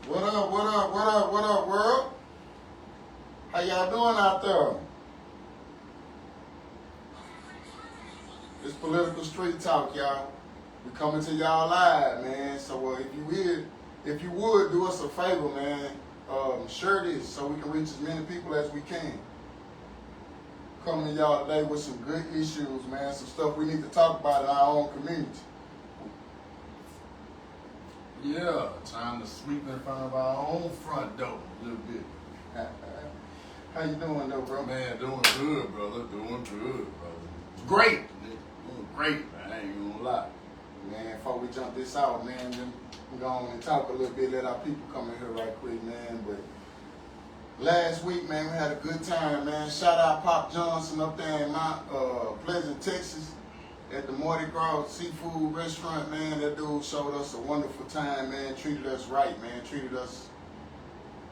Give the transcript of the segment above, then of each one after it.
What up, what up, what up, what up, world? How y'all doing out there? It's Political Street Talk, y'all. We coming to y'all live, man. So if you would do us a favor, man, share this so we can reach as many people as we can. Coming to y'all today with some good issues, man. Some stuff we need to talk about in our own community. Yeah, time to sweep in front of our own front door a little bit. How you doing, though, bro? Man, doing good, brother. Doing good, brother. Great. Doing great, man. I ain't gonna lie. Man, before we jump this out, man, then we go on and talk a little bit, let our people come in here right quick, man. But last week, man, we had a good time, man. Shout out Pop Johnson up there in Mount Pleasant, Texas, at the Mardi Gras Seafood Restaurant, man. That dude showed us a wonderful time, man. Treated us right, man. Treated us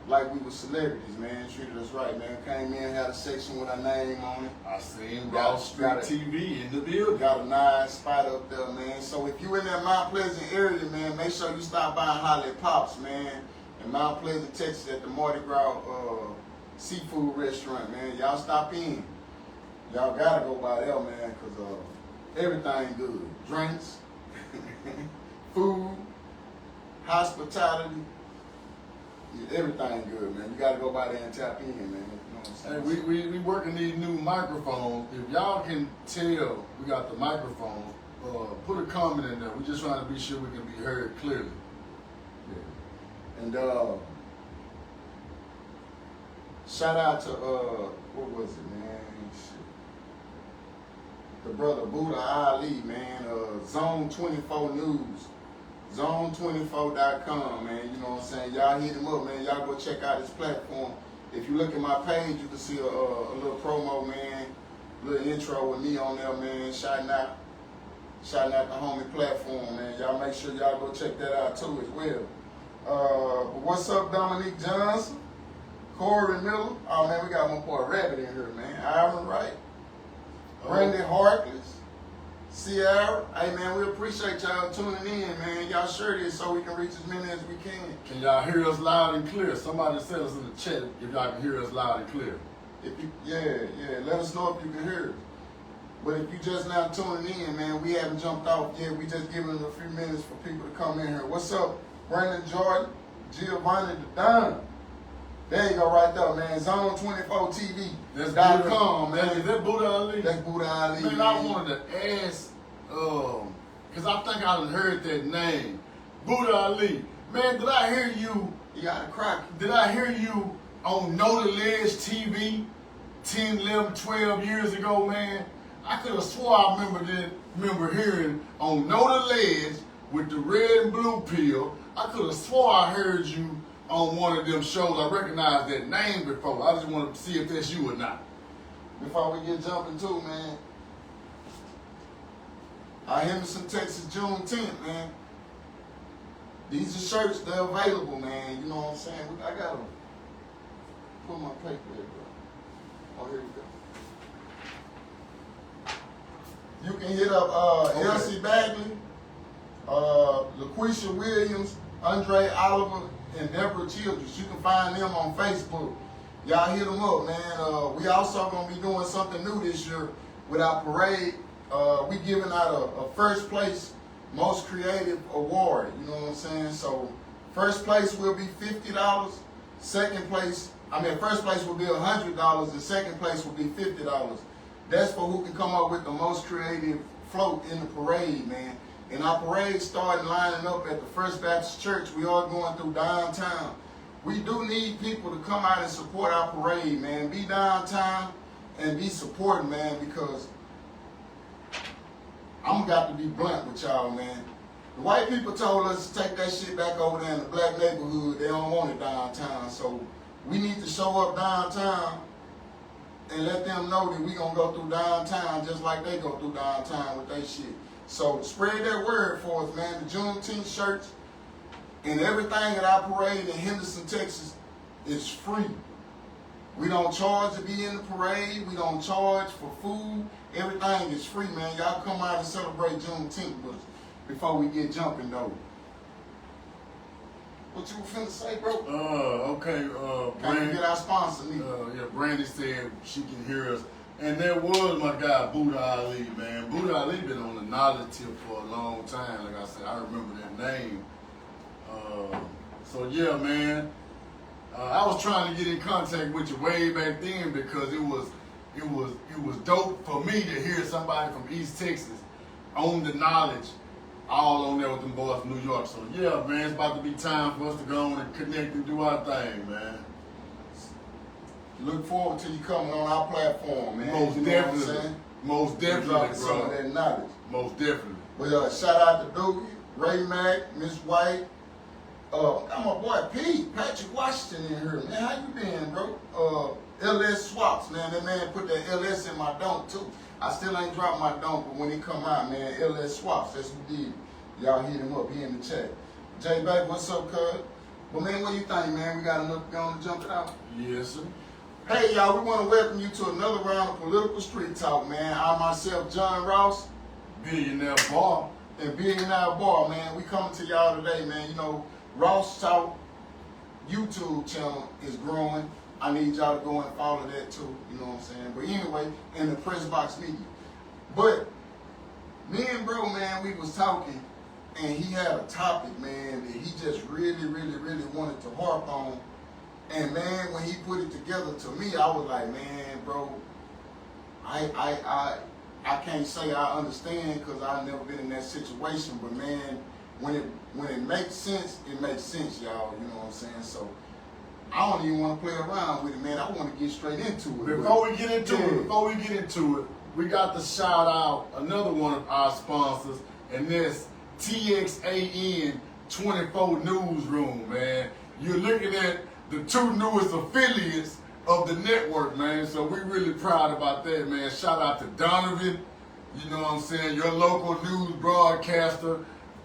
like we were celebrities, man. Treated us right, man. Came in, had a section with our name on it. I seen Raw Street TV in the building. Got a nice spot up there, man. So if you in that Mount Pleasant area, man, make sure you stop by and holler at Pops, man. In Mount Pleasant, Texas, at the Mardi Gras Seafood Restaurant, man. Y'all stop in. Y'all gotta go by there, man, because everything good. Drinks, food, hospitality, everything good, man. You gotta go by there and tap in, man. You know what I'm saying? Hey, we working these new microphones. If y'all can tell we got the microphones, put a comment in there. We're just trying to be sure we can be heard clearly. Yeah. And shout out to what was it, man? Shit. The brother Buddha Ali, man. Zone 24 News. Zone24.com, man. You know what I'm saying? Y'all hit him up, man. Y'all go check out his platform. If you look at my page, you can see a little promo, man. A little intro with me on there, man. Shouting out the homie platform, man. Y'all make sure y'all go check that out too as well. But what's up, Dominique Johnson? Corey Miller. Oh, man, we got my boy Rabbit in here, man. Ivan Wright. Randy Harkless. Sierra, hey man, we appreciate y'all tuning in, man. Y'all share this so we can reach as many as we can. Can y'all hear us loud and clear? Somebody tell us in the chat if y'all can hear us loud and clear. If you, yeah, let us know if you can hear us. But if you just now tuning in, man, we haven't jumped off yet. We just giving it a few minutes for people to come in here. What's up, Brandon Jordan, Giovanni the Don? There you go, right there, man. Zone24TV.com, man. Is that Buddha Ali? That's Buddha Ali. Man, I wanted to ask, because I think I done heard that name. Buddha Ali. Man, did I hear you? You got a crack. Did I hear you on Know the Ledge TV 10, 11, 12 years ago, man? I could have swore I remember hearing on Know the Ledge with the red and blue pill. I could have swore I heard you on one of them shows. I recognized that name before. I just wanted to see if that's you or not. Before we get jumping too, man, our Henderson, Texas, Juneteenth, man. These are shirts, they're available, man. You know what I'm saying? I gotta put my paper there, bro. Oh, here we go. You can hit up Elsie Bagley, LaQuisha Williams, Andre Oliver, and Deborah Childress. You can find them on Facebook. Y'all hit them up, man. We also gonna be doing something new this year with our parade. We giving out a first place most creative award. You know what I'm saying? So first place will be $50. First place will be $100, and second place will be $50. That's for who can come up with the most creative float in the parade, man. And our parade started lining up at the First Baptist Church. We are going through downtown. We do need people to come out and support our parade, man. Be downtown and be supporting, man, because I'm got to be blunt with y'all, man. The white people told us to take that shit back over there in the black neighborhood. They don't want it downtown. So we need to show up downtown and let them know that we going to go through downtown just like they go through downtown with their shit. So spread that word for us, man. The Juneteenth shirts and everything at our parade in Henderson, Texas is free. We don't charge to be in the parade. We don't charge for food. Everything is free, man. Y'all come out and celebrate Juneteenth with us before we get jumping, though. What you finna say, bro? Okay, Can you Brandy. get our sponsor, me? Yeah, Brandy said she can hear us. And there was my guy, Buddha Ali, man. Buddha Ali been on the knowledge tip for a long time. Like I said, I remember that name. So yeah, man. I was trying to get in contact with you way back then because it was dope for me to hear somebody from East Texas on the knowledge, all on there with them boys from New York. So yeah, man, it's about to be time for us to go on and connect and do our thing, man. Look forward to you coming on our platform, man. Most you know definitely. What I'm saying? Most definitely, Dropping some of bro. that knowledge. Most definitely. But shout out to Doogie, Ray Mack, Miss White. Got my boy Pete, Patrick Washington in here, man. How you been, bro? LS Swaps, man. That man put that LS in my dunk too. I still ain't dropped my dunk, but when he come out, man, LS Swaps, that's what he did. Y'all hit him up, he in the chat. J Baby, what's up, cuz? But man, what do you think, man? We got enough going to jump it out? Yes, sir. Hey, y'all, we want to welcome you to another round of Political Street Talk, man. I myself, John Ross, Billionaire Bar. and Billionaire Bar, man. We coming to y'all today, man. You know, Ross Talk YouTube channel is growing. I need y'all to go and follow that too, you know what I'm saying? But anyway, in the Press Box Media. But me and bro, man, we was talking, and he had a topic, man, that he just really, really, really wanted to harp on. And man, when he put it together to me, I was like, man, bro, I can't say I understand because I've never been in that situation. But man, when it makes sense, it makes sense, y'all. You know what I'm saying? So I don't even want to play around with it, man. I want to get straight into it. Before we get into it, we got to shout out another one of our sponsors, and that's TXAN 24 Newsroom, man. You're looking at the two newest affiliates of the network, man. So we're really proud about that, man. Shout out to Donovan, you know what I'm saying, your local news broadcaster,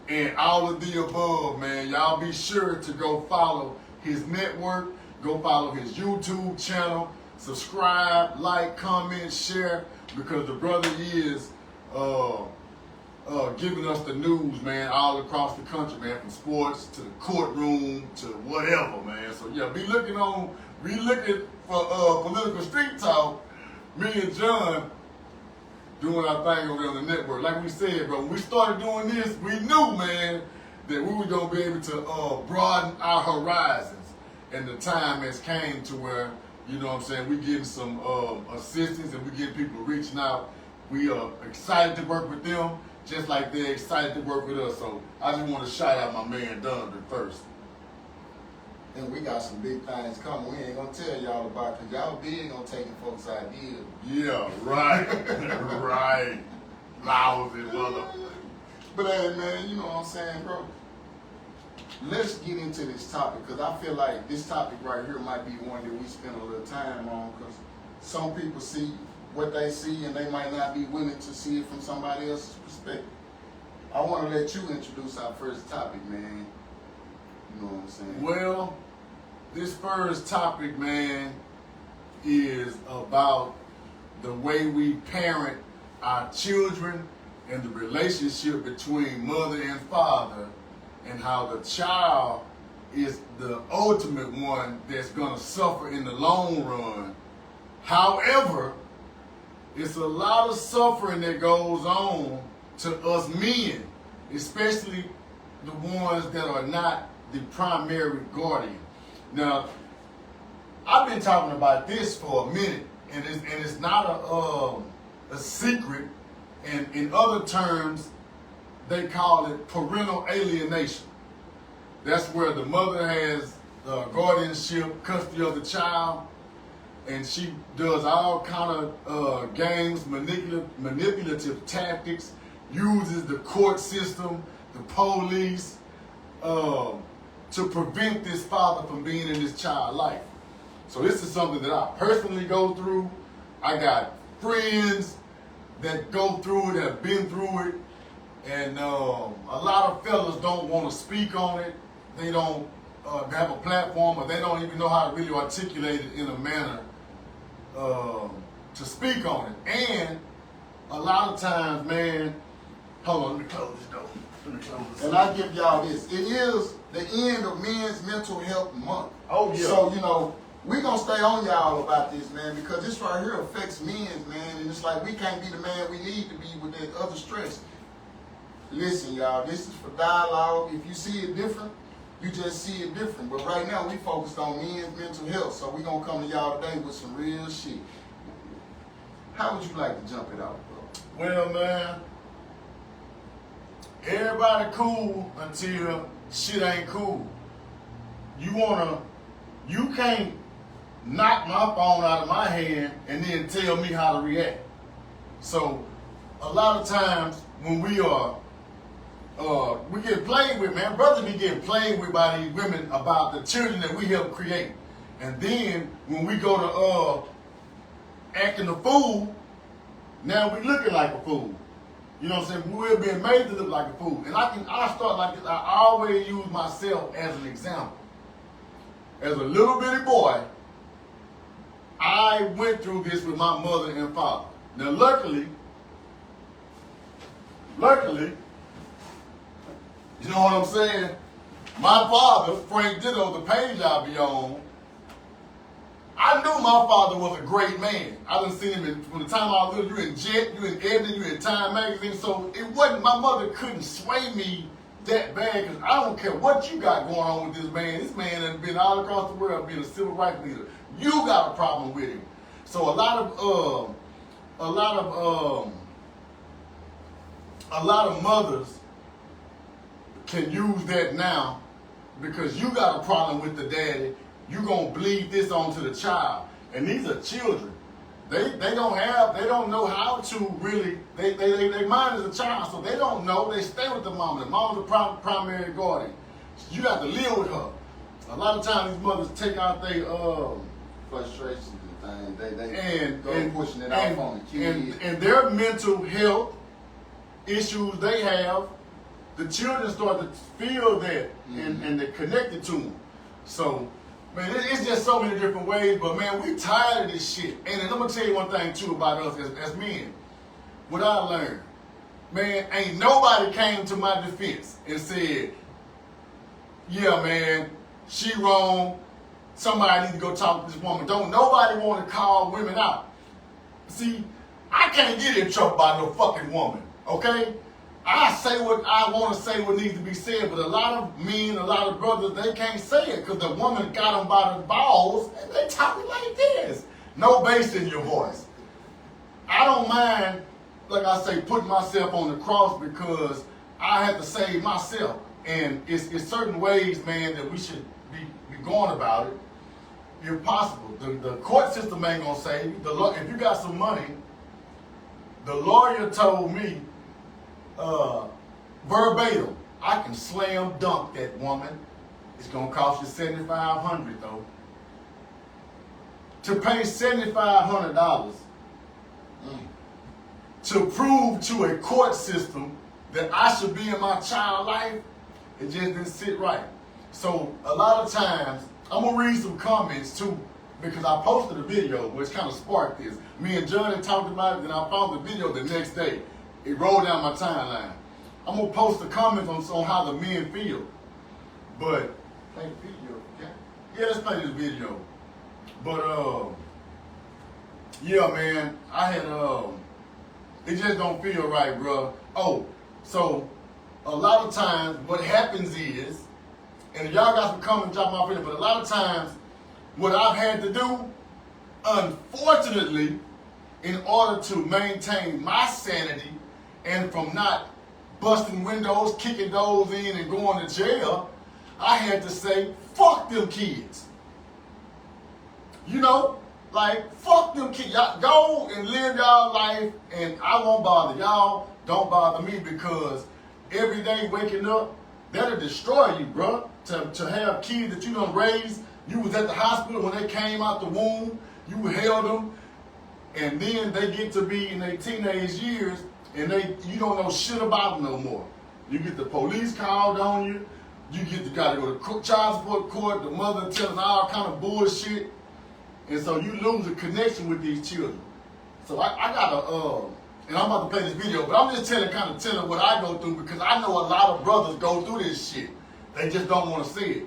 and all of the above, man. Y'all be sure to go follow his network, go follow his YouTube channel, subscribe, like, comment, share, because the brother is giving us the news, man, all across the country, man, from sports to the courtroom to whatever, man. So yeah, be looking for Political Street Talk. Me and John doing our thing over there on the network. Like we said, bro, when we started doing this, we knew, man, that we were gonna be able to broaden our horizons. And the time has came to where, you know what I'm saying, we getting some assistance and we getting people reaching out. We are excited to work with them, just like they're excited to work with us. So I just want to shout out my man Donovan first. And we got some big things coming. We ain't gonna tell y'all about because y'all big on taking folks' ideas. Yeah, right. Right. Lousy mother. But hey, man, you know what I'm saying, bro? Let's get into this topic because I feel like this topic right here might be one that we spend a little time on because some people see what they see and they might not be willing to see it from somebody else's perspective. I want to let you introduce our first topic, man. You know what I'm saying? Well, this first topic, man, is about the way we parent our children and the relationship between mother and father, and how the child is the ultimate one that's going to suffer in the long run. However, it's a lot of suffering that goes on to us men, especially the ones that are not the primary guardian. Now, I've been talking about this for a minute, and it's not a secret. And in other terms, they call it parental alienation. That's where the mother has guardianship, custody of the child, and she does all kind of games, manipulative tactics, uses the court system, the police, to prevent this father from being in his child's life. So this is something that I personally go through. I got friends that go through it, have been through it, and a lot of fellas don't want to speak on it. They don't have a platform, or they don't even know how to really articulate it in a manner to speak on it. And a lot of times, man, hold on, let me close this door. Let me close this And up. I give y'all this. It is the end of Men's Mental Health Month. Oh, yeah. So, you know, we gonna stay on y'all about this, man, because this right here affects men, man, and it's like we can't be the man we need to be with that other stress. Listen, y'all, this is for dialogue. If you see it different, you just see it different. But right now, we focused on men's mental health, so we gonna come to y'all today with some real shit. How would you like to jump it out, bro? Well, man, everybody cool until shit ain't cool. You can't knock my phone out of my hand and then tell me how to react. So, a lot of times when we get played with, man, brothers be getting played with by these women about the children that we help create. And then when we go to acting a fool, now we looking like a fool. You know what I'm saying? We're being made to look like a fool. And I start like this. I always use myself as an example. As a little bitty boy, I went through this with my mother and father. Now luckily, you know what I'm saying? My father, Frank Ditto, the page I be on, I knew my father was a great man. I done seen him from the time I was little. You in Jet, you in Ebony, you in Time Magazine. So it wasn't, my mother couldn't sway me that bad because I don't care what you got going on with this man. This man has been all across the world being a civil rights leader. You got a problem with him. So a lot of mothers can use that now because you got a problem with the daddy. You gonna bleed this onto the child, and these are children. They don't know how to really. They mind is a child, so they don't know. They stay with the mama. The mama's the primary guardian. You have to live with her. A lot of times these mothers take out their Frustrations and things. They go pushing it off on the kids. And their mental health issues they have, the children start to feel that and they're connected to them. So, man, it's just so many different ways, but man, we tired of this shit. And I'm gonna tell you one thing too about us as men. What I learned, man, ain't nobody came to my defense and said, yeah, man, she wrong. Somebody need to go talk to this woman. Don't nobody want to call women out. See, I can't get in trouble by no fucking woman, okay? I say what I want to say, what needs to be said, but a lot of men, a lot of brothers, they can't say it because the woman got them by the balls and they talking like this. No bass in your voice. I don't mind, like I say, putting myself on the cross because I have to save myself. And it's certain ways, man, that we should be going about it. If possible. The court system ain't gonna save you. If you got some money, the lawyer told me, verbatim, I can slam dunk that woman. It's gonna cost you $7,500 though. To pay $7,500 to prove to a court system that I should be in my child's life, it just didn't sit right. So a lot of times, I'm gonna read some comments too, because I posted a video which kind of sparked this. Me and John had talked about it, then I found the video the next day. It rolled down my timeline. I'm gonna post the comments on how the men feel. But Play the video, okay? yeah, let's play this video. But yeah, man, I had it just don't feel right, bro. Oh, so a lot of times what happens is, and y'all got some comments drop my video, but a lot of times what I've had to do, unfortunately, in order to maintain my sanity and from not busting windows, kicking doors in, and going to jail, I had to say, fuck them kids. You know, like, fuck them kids. Y'all go and live y'all life, and I won't bother y'all. Don't bother me, because every day waking up, that'll destroy you, bro. To have kids that you done raised, you was at the hospital when they came out the womb, you held them, and then they get to be in their teenage years, and you don't know shit about them no more. You get the police called on you, gotta go to child support court, the mother telling all kind of bullshit, and so you lose a connection with these children. So I gotta, and I'm about to play this video, but I'm just telling what I go through because I know a lot of brothers go through this shit. They just don't want to see it.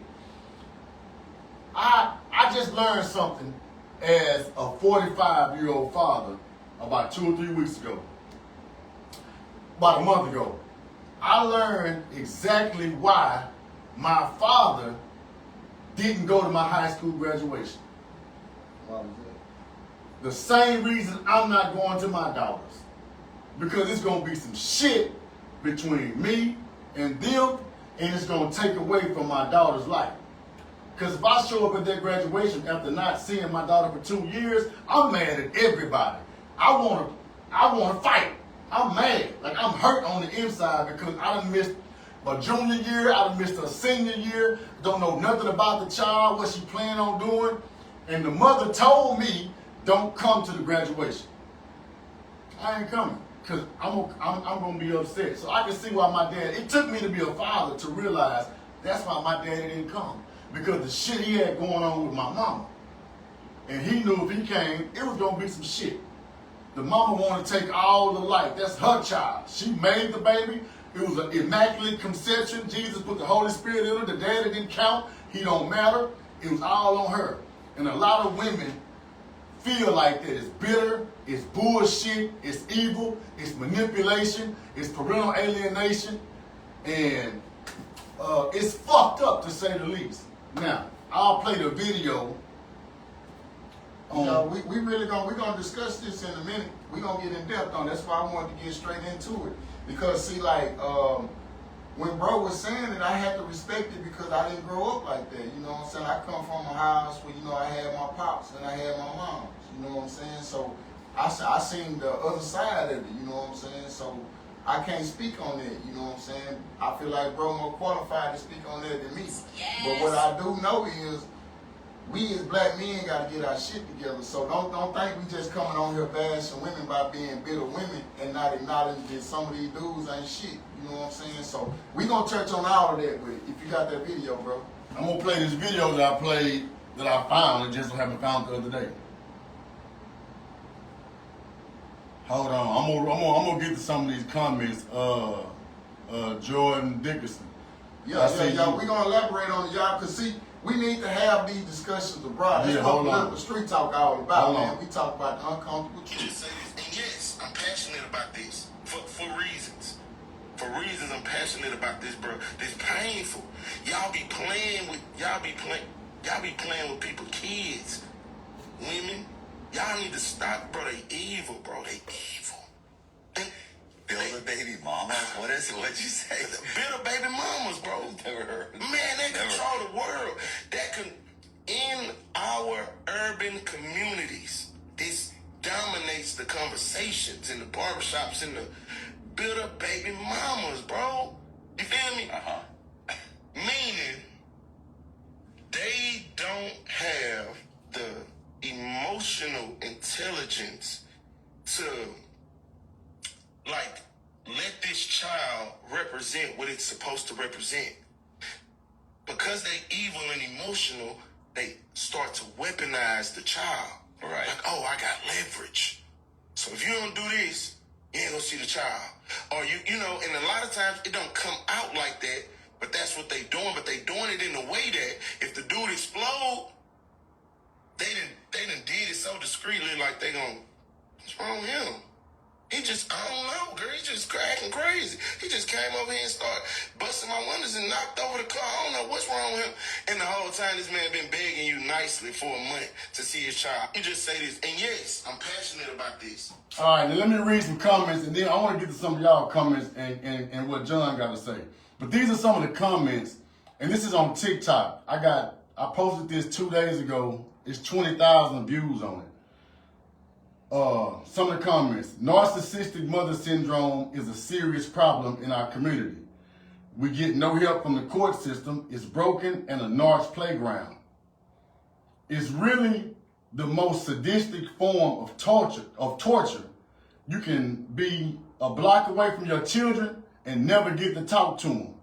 I just learned something as a 45-year-old father about 2 or 3 weeks ago. About a month ago. I learned exactly why my father didn't go to my high school graduation. Why was that? The same reason I'm not going to my daughter's. Because it's going to be some shit between me and them, and it's going to take away from my daughter's life. Because if I show up at that graduation after not seeing my daughter for 2 years, I'm mad at everybody. I want to fight. I'm mad. Like, I'm hurt on the inside because I done missed my junior year, I done missed her senior year, don't know nothing about the child, what she planning on doing. And the mother told me, don't come to the graduation. I ain't coming. Because I'm going to be upset. So I can see why my dad, it took me to be a father to realize that's why my daddy didn't come. Because the shit he had going on with my mama. And he knew if he came, it was going to be some shit. The mama wanted to take all the life. That's her child. She made the baby. It was an immaculate conception. Jesus put the Holy Spirit in her. The daddy didn't count. He don't matter. It was all on her. And a lot of women feel like that. It's bitter, it's bullshit, it's evil, it's manipulation, it's parental alienation, and it's fucked up to say the least. Now, I'll play the video. We're gonna discuss this in a minute. We're gonna get in depth on it. That's why I wanted to get straight into it. Because see, like, when bro was saying it, I had to respect it because I didn't grow up like that. You know what I'm saying? I come from a house where, you know, I had my pops and I had my mom. You know what I'm saying? So I seen the other side of it. You know what I'm saying? So I can't speak on that. You know what I'm saying? I feel like bro more qualified to speak on that than me. Yes. But what I do know is we as black men got to get our shit together. So don't think we just coming on here bashing women by being bitter women and not acknowledging that some of these dudes ain't shit. You know what I'm saying? So we gonna touch on all of that, but if you got that video, bro. I'm gonna play this video that I played, that I found, and just haven't found the other day. Hold on, I'm gonna get to some of these comments. Jordan Dickerson. Yeah, y'all. We gonna elaborate on it, y'all, cause see, we need to have these discussions abroad. That's what political street talk all about, man. We talk about the uncomfortable truth. And yes, I'm passionate about this for reasons. For reasons I'm passionate about this, bro. It's painful. Y'all be playing with people's kids, women. Y'all need to stop, bro. They evil, bro. They evil. Bitter baby mamas? What you say? Bitter baby mamas, bro. Man, they control the world. That can, in our urban communities, this dominates the conversations in the barbershops, in the bitter baby mamas, bro. You feel me? Meaning, they don't have the emotional intelligence to, like, let this child represent what it's supposed to represent. Because they evil and emotional, they start to weaponize the child. Right. Like, oh, I got leverage. So if you don't do this, you ain't gonna see the child. Or you know, and a lot of times it don't come out like that, but that's what they doing. But they doing it in a way that if the dude explode, they done did it so discreetly, like they gon', what's wrong with him? He just, I don't know, girl. He just cracking crazy. He just came over here and started busting my windows and knocked over the car. I don't know what's wrong with him. And the whole time this man been begging you nicely for a month to see his child. You just say this. And yes, I'm passionate about this. All right, now let me read some comments, and then I want to get to some of y'all comments and what John got to say. But these are some of the comments, and this is on TikTok. I posted this 2 days ago. It's 20,000 views on it. Some of the comments. Narcissistic mother syndrome is a serious problem in our community. We get no help from the court system. It's broken and a narc playground. It's really the most sadistic form of torture. You can be a block away from your children and never get to talk to them.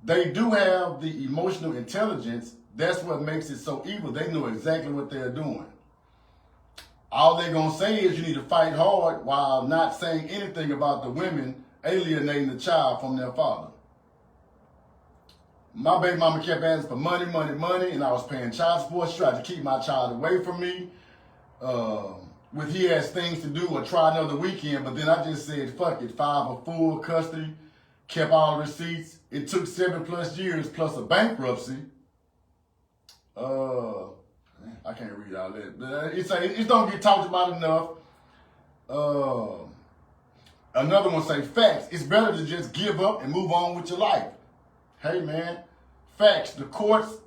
They do have the emotional intelligence. That's what makes it so evil. They know exactly what they're doing. all they're going to say is you need to fight hard while not saying anything about the women alienating the child from their father. My baby mama kept asking for money, and I was paying child support. She tried to keep my child away from me. When he has things to do or try another weekend, but then I just said, fuck it, filed for full custody, kept all the receipts. It took 7+ years plus a bankruptcy. I can't read all that, but it don't get talked about enough. Another one say, facts, it's better to just give up and move on with your life. Hey man, facts, the courts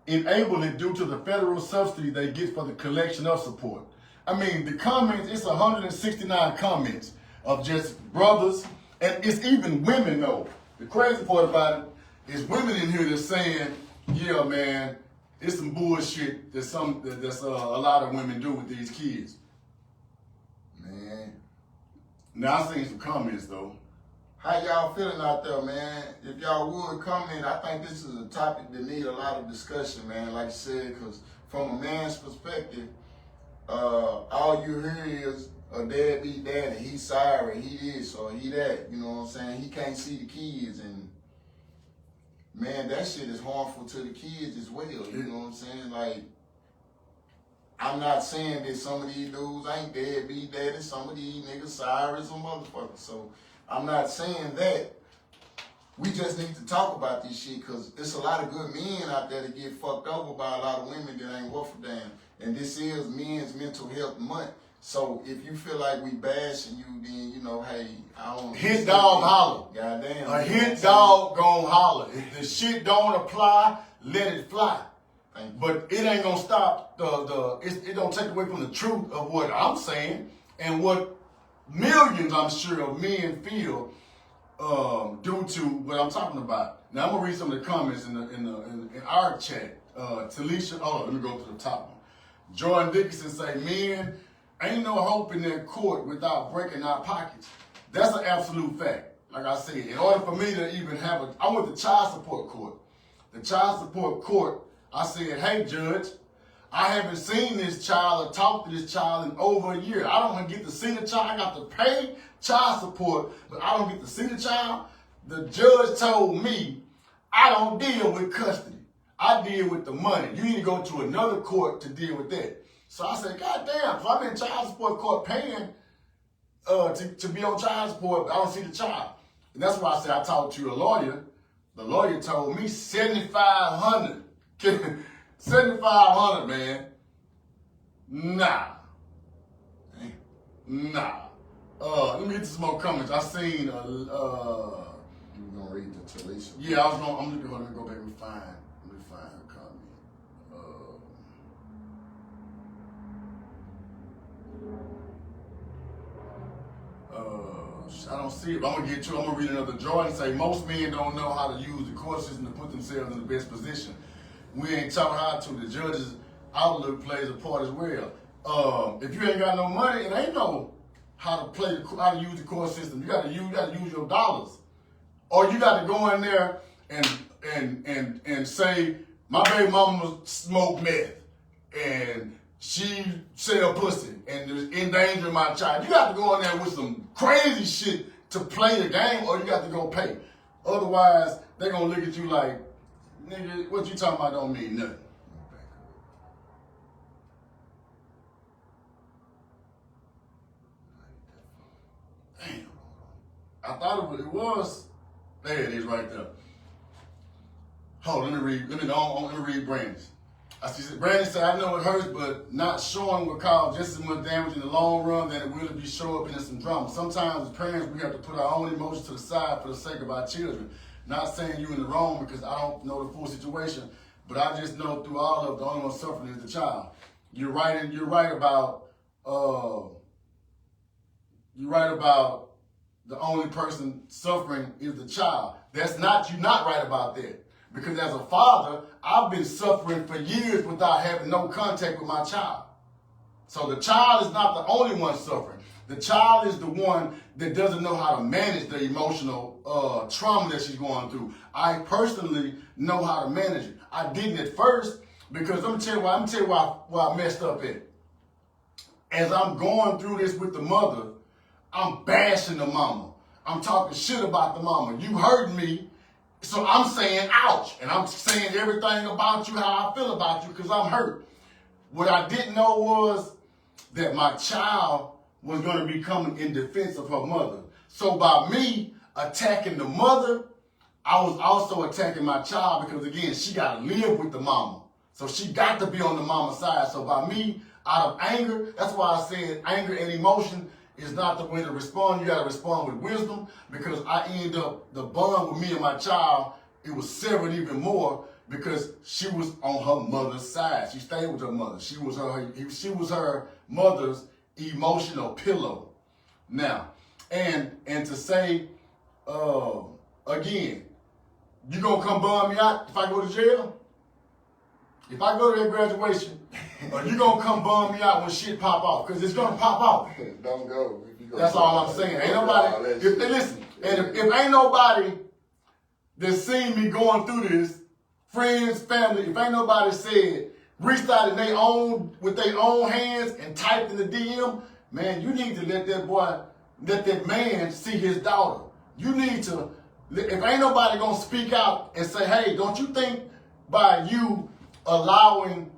enable it due to the federal subsidy they get for the collection of support. I mean, the comments, it's 169 comments of just brothers, and it's even women though. The crazy part about it is women in here that's saying, yeah man, it's some bullshit that's a lot of women do with these kids. Man. Now I seen some comments though. How y'all feeling out there, man? If y'all would comment, I think this is a topic that need a lot of discussion, man, like you said, because from a man's perspective, all you hear is a deadbeat daddy. He's sorry, he this or he that. You know what I'm saying? He can't see the kids, and man, that shit is harmful to the kids as well. You know what I'm saying? Like, I'm not saying that some of these dudes ain't deadbeat daddy. Some of these niggas sorry as a motherfucker. So I'm not saying that. We just need to talk about this shit because there's a lot of good men out there that get fucked over by a lot of women that ain't worth a damn. And this is Men's Mental Health Month. So if you feel like we bashing you, then, you know, hey, I don't... Hit dog holler. Goddamn. A hit dog gon' holler. If the shit don't apply, let it fly. But it ain't gonna stop it don't take away from the truth of what I'm saying and what millions, I'm sure, of men feel due to what I'm talking about. Now I'm gonna read some of the comments in our chat. Talisha, let me go to the top one. Jordan Dickinson say, men, ain't no hope in that court without breaking our pockets. That's an absolute fact. Like I said, in order for me to even have I went to child support court. The child support court, I said, hey judge, I haven't seen this child or talked to this child in over a year. I don't get to see the child. I got to pay child support, but I don't get to see the child. The judge told me I don't deal with custody. I deal with the money. You need to go to another court to deal with that. So I said, God damn, so I'm in child support court paying to be on child support, but I don't see the child. And that's why I said I talked to a lawyer. The lawyer told me $7,500. $7,500, man. Nah. Let me get to some more comments. I seen You were gonna read the Talisha? yeah, I'm looking for, let me go back and find her comment. I don't see it, but I'm gonna read another. Jordan say, most men don't know how to use the court system to put themselves in the best position. We ain't taught how to. The judge's outlook plays a part as well. If you ain't got no money, it ain't no how to use the court system. You gotta use your dollars. Or you gotta go in there and say, my baby mama smoked meth and she sell pussy and is endangering my child. You got to go in there with some crazy shit to play the game, or you got to go pay. Otherwise, they're gonna look at you like, nigga, what you talking about don't mean nothing. Damn. I thought it was. There it is right there. Hold on, let me read Brandon's. Brandon said, I know it hurts, but not showing will cause just as much damage in the long run than it will if you show up in some drama. Sometimes as parents, we have to put our own emotions to the side for the sake of our children. Not saying you in the wrong because I don't know the full situation, but I just know through all of the only one suffering is the child. You're right about the only person suffering is the child. You're not right about that. Because as a father, I've been suffering for years without having no contact with my child. So the child is not the only one suffering. The child is the one that doesn't know how to manage the emotional trauma that she's going through. I personally know how to manage it. I didn't at first because let me tell you why I messed up at. as I'm going through this with the mother, I'm bashing the mama. I'm talking shit about the mama. You hurt me, so I'm saying ouch. And I'm saying everything about you, how I feel about you, because I'm hurt. What I didn't know was that my child was going to be coming in defense of her mother. So by me attacking the mother, I was also attacking my child because, again, she got to live with the mama. So she got to be on the mama's side. So by me, out of anger, that's why I said anger and emotion is not the way to respond. You got to respond with wisdom, because I end up, the bond with me and my child, it was severed even more because she was on her mother's side. She stayed with her mother. She was her mother's emotional pillow. Now, and to say, again, you gonna come bum me out if I go to jail? If I go to that graduation, or you gonna come bum me out when shit pop off? Because it's gonna pop off. Don't go. That's all I'm saying. Ain't nobody, listen, and if ain't nobody that seen me going through this, friends, family, if ain't nobody said, reached out in with their own hands and typed in the DM, man, you need to let that man see his daughter. You need to, if ain't nobody gonna speak out and say, hey, don't you think by you allowing